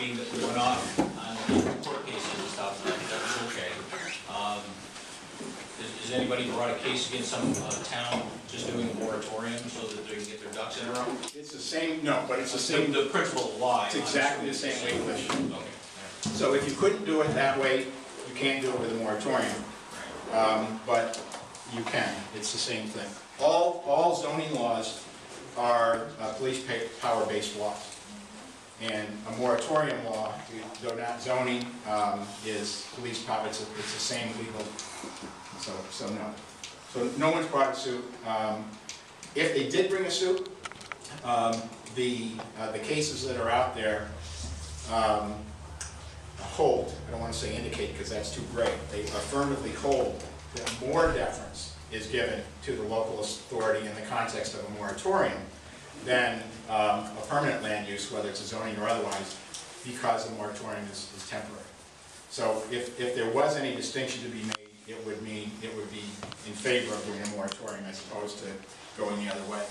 being that we went off on the court cases and stuff, that was okay. Has anybody brought a case against some town just doing a moratorium so that they can get their ducks in a row? It's the same, no, but it's the same. The principle of law. It's exactly the same English. Okay. So if you couldn't do it that way, you can't do it with a moratorium. But you can. It's the same thing. All zoning laws are police power-based laws. And a moratorium law, though not zoning, is police power. It's the same legal. So no. So no one's brought a suit. If they did bring a suit, the cases that are out there hold, I don't want to say indicate because that's too great, they affirmatively hold that more deference is given to the local authority in the context of a moratorium than a permanent land use, whether it's a zoning or otherwise, because the moratorium is temporary. So if there was any distinction to be made, it would be in favor of doing a moratorium as opposed to going the other way.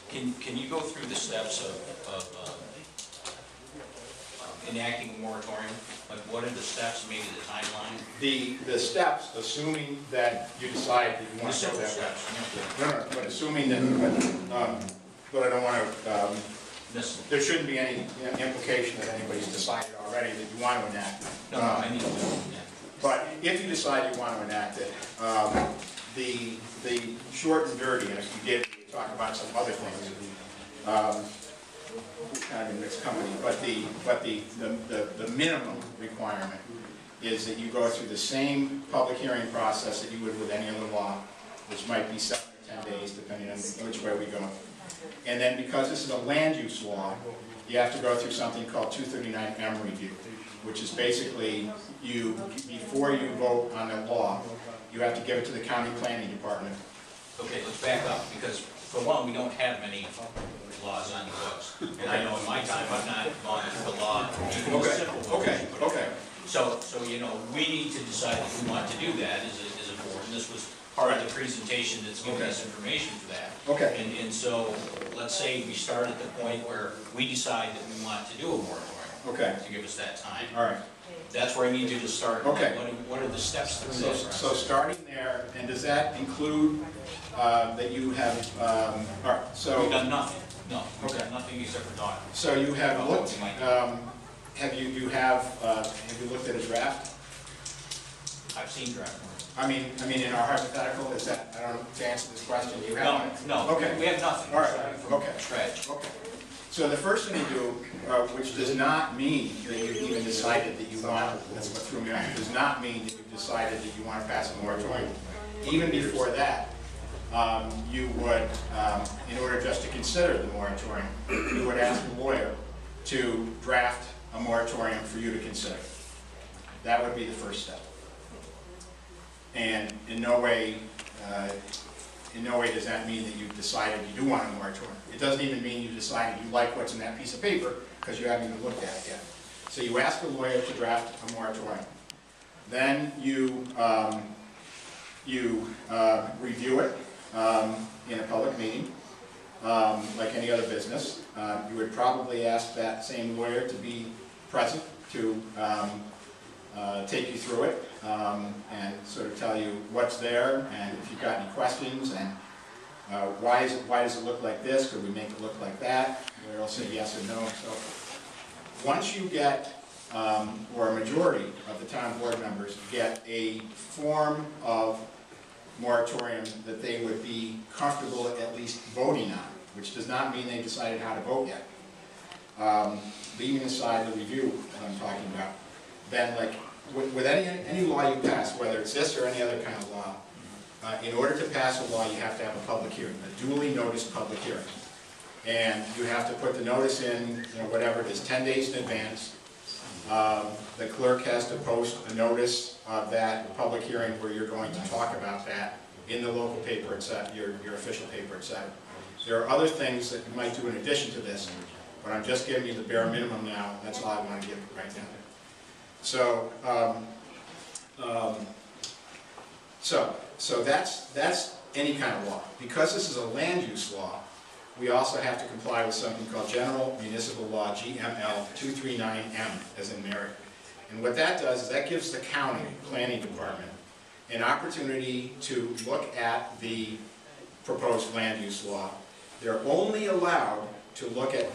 Can you go through the steps of enacting a moratorium? Like, what are the steps, maybe the timeline? The steps, assuming that you decide that you want to go that way. No, but assuming that, but I don't want to, there shouldn't be any implication that anybody's decided already that you want to enact it. No, I need to know. But if you decide you want to enact it, the short and dirty, and if you did, we talk about some other things, kind of in mixed company, but the minimum requirement is that you go through the same public hearing process that you would with any other law, which might be 7 or 10 days, depending on which way we go. And then because this is a land use law, you have to go through something called 239M review, which is basically before you vote on a law, you have to give it to the county planning department. Okay, let's back up, because for one, we don't have many laws on the books. And I know in my time, I've not gone through a law, even a simple one. Okay. So, you know, we need to decide if we want to do that as a board, and this was part of the presentation that's giving us information for that. Okay. And so, let's say we start at the point where we decide that we want to do a moratorium. To give us that time. All right. That's where I need you to start. Okay. What are the steps through this process? So starting there, and does that include that you have, all right, so... We've done nothing. No, we've done nothing except for talking. So you have looked, have you looked at a draft? I've seen draft. I mean, in our hypothetical, is that, I don't know, to answer this question, do you have one? No, okay. We have nothing. All right, okay. Scratch. Okay. So the first thing you do, which does not mean that you've even decided that you want, that's what threw me off, does not mean that you've decided that you want to pass a moratorium. Even before that, you would, in order just to consider the moratorium, you would ask a lawyer to draft a moratorium for you to consider. That would be the first step. And in no way does that mean that you've decided you do want a moratorium. It doesn't even mean you decided you like what's in that piece of paper because you haven't even looked at it yet. So you ask a lawyer to draft a moratorium. Then you review it in a public meeting, like any other business. You would probably ask that same lawyer to be present to take you through it and sort of tell you what's there and if you've got any questions and why does it look like this? Could we make it look like that? The lawyer will say yes or no. So once you get, or a majority of the town board members get a form of moratorium that they would be comfortable at least voting on, which does not mean they decided how to vote yet. Leaving aside the review that I'm talking about, then like with any law you pass, whether it's this or any other kind of law, in order to pass a law you have to have a public hearing, a duly noticed public hearing. And you have to put the notice in, whatever it is, 10 days in advance. The clerk has to post a notice of that public hearing where you're going to talk about that in the local paper, etc., your official paper, etc. There are other things that you might do in addition to this, but I'm just giving you the bare minimum now. That's all I want to give right now. So that's any kind of law. Because this is a land use law, we also have to comply with something called General Municipal Law, GML 239M, as in Mary. And what that does is that gives the county planning department an opportunity to look at the proposed land use law. They're only allowed to look at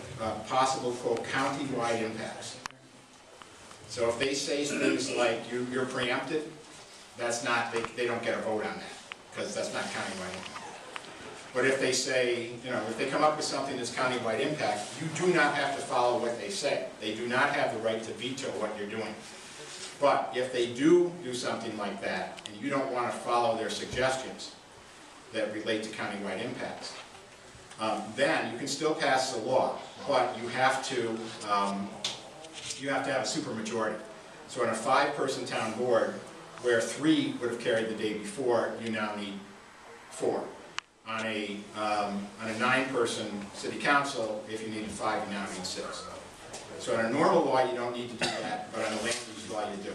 possible, quote, county-wide impacts. So if they say things like you're preempted, that's not, they don't get a vote on that, because that's not county-wide impact. But if they say, if they come up with something that's county-wide impact, you do not have to follow what they say. They do not have the right to veto what you're doing. But if they do something like that, and you don't want to follow their suggestions that relate to county-wide impacts, then you can still pass the law, but you have to have a supermajority. So on a 5-person town board, where 3 would have carried the day before, you now need 4. On a 9-person city council, if you needed 5, you now need 6. So on a normal law, you don't need to do that, but on a land use law, you do.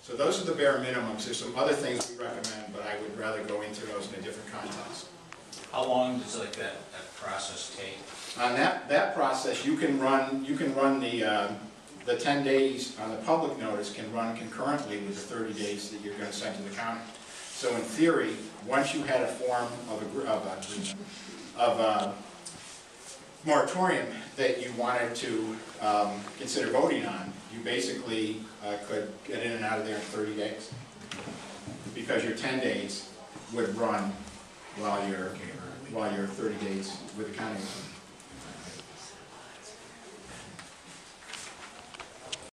So those are the bare minimums. There's some other things we recommend, but I would rather go into those in a different context. How long does that process take? On that process, you can run the 10 days on the public notice can run concurrently with the 30 days that you're going to send to the county. So in theory, once you had a form of a moratorium that you wanted to consider voting on, you basically could get in and out of there in 30 days. Because your 10 days would run while your 30 days with the county.